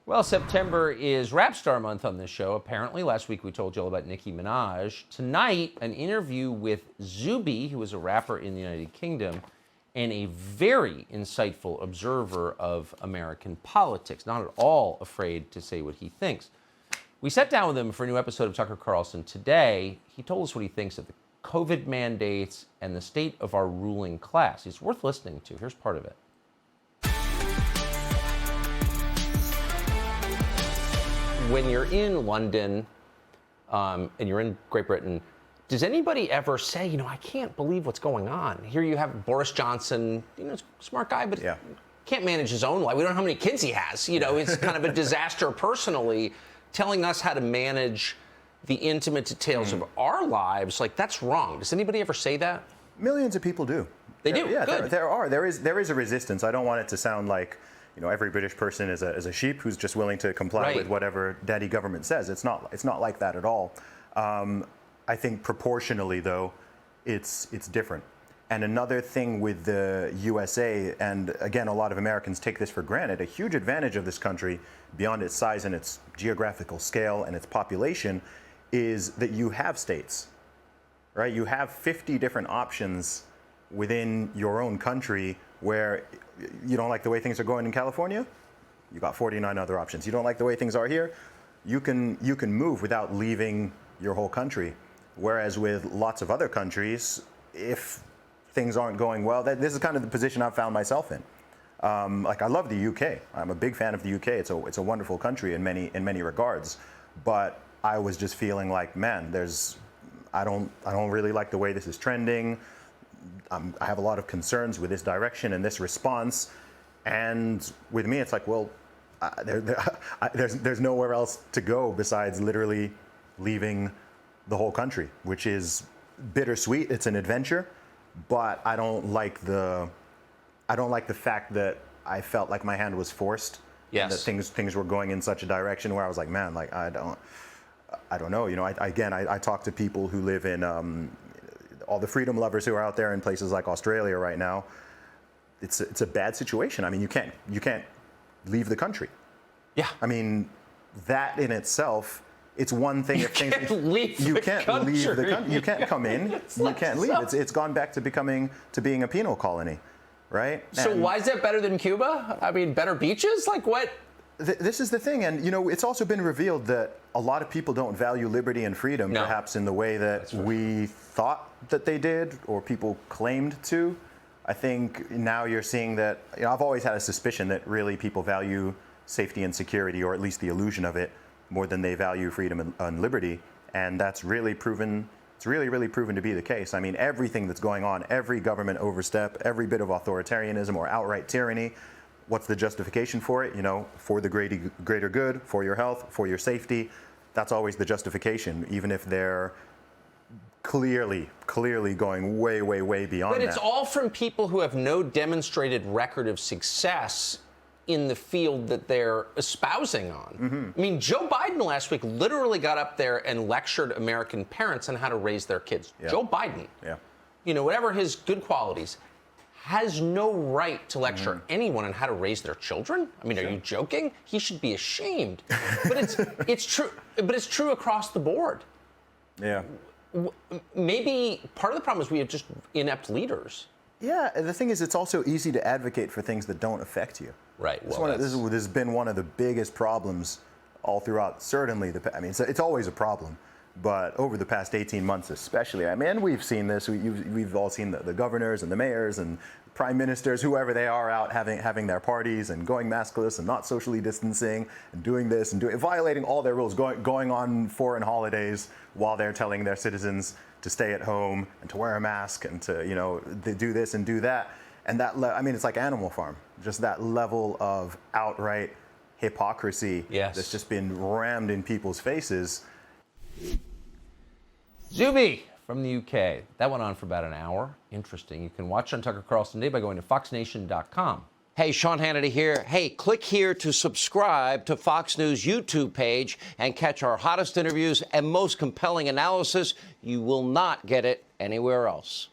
Well, September is rap star month on this show. Apparently, last week we told you all about Nicki Minaj. Tonight, an interview with Zuby, who is a rapper in the United Kingdom, and a very insightful observer of American politics, not at all afraid to say what he thinks. We sat down with him for a new episode of Tucker Carlson Today. He told us what he thinks of the COVID mandates and the state of our ruling class. It's worth listening to. Here's part of it. When you're in London and you're in Great Britain, does anybody ever say, I can't believe what's going on? Here you have Boris Johnson, smart guy, but can't manage his own life. We don't know how many kids he has. It's kind of a disaster personally, telling us how to manage the intimate details of our lives. Like, that's wrong. Does anybody ever say that? Millions of people do. They do? Yeah, good. There is a resistance. I don't want it to sound like every British person is a sheep who's just willing to comply with whatever daddy government says. It's not like that at all. I think proportionally, though, it's different. And another thing with the USA, and again, a lot of Americans take this for granted, a huge advantage of this country, beyond its size and its geographical scale and its population, is that you have states, right? You have 50 different options within your own country where you don't like the way things are going in California, you got 49 other options. You don't like the way things are here, you can move without leaving your whole country. Whereas with lots of other countries, if things aren't going well, this is kind of the position I've found myself in. I love the UK. I'm a big fan of the UK. It's a wonderful country in many regards. But I was just feeling like, man, I don't really like the way this is trending. I have a lot of concerns with this direction and this response, and with me, it's like, well, there's nowhere else to go besides literally leaving the whole country, which is bittersweet. It's an adventure, but I don't like the fact that I felt like my hand was forced. Yes. And that things were going in such a direction where I was like, man, like I don't know. I talk to people who live in all the freedom lovers who are out there in places like Australia right now. It's a bad situation. I mean, you can't leave the country. Yeah. I mean, that in itself, it's one thing if things you can't leave the country. You can't come in. You can't leave. It's gone back to being a penal colony, right? So why is that better than Cuba? I mean, better beaches? Like what? This is the thing, and it's also been revealed that a lot of people don't value liberty and freedom, perhaps in the way that we thought that they did, or people claimed to. I think now you're seeing that. I've always had a suspicion that really people value safety and security, or at least the illusion of it, more than they value freedom and liberty, and that's really proven. It's really proven to be the case. I mean, everything that's going on, every government overstep, every bit of authoritarianism or outright tyranny. What's the justification for it? For the greater good, for your health, for your safety. That's always the justification, even if they're clearly going way beyond that. But it's all from people who have no demonstrated record of success in the field that they're espousing on. Mm-hmm. I mean, Joe Biden last week literally got up there and lectured American parents on how to raise their kids. Yeah. Joe Biden, whatever his good qualities, has no right to lecture anyone on how to raise their children. I mean, are you joking? He should be ashamed. But it's true. But it's true across the board. Yeah. Maybe part of the problem is we have just inept leaders. Yeah. The thing is, it's also easy to advocate for things that don't affect you. Right. This has been one of the biggest problems all throughout. Certainly, it's always a problem. But over the past 18 months especially, I mean, we've seen this. We've all seen the governors and the mayors and prime ministers, whoever they are, out having their parties and going maskless and not socially distancing and doing this and violating all their rules, going on foreign holidays while they're telling their citizens to stay at home and to wear a mask and to do this and do that. And it's like Animal Farm, just that level of outright hypocrisy that's just been rammed in people's faces. Zuby from the UK. That went on for about an hour. Interesting. You can watch on Tucker Carlson Today by going to foxnation.com. Hey, Sean Hannity here. Hey, click here to subscribe to Fox News YouTube page and catch our hottest interviews and most compelling analysis. You will not get it anywhere else.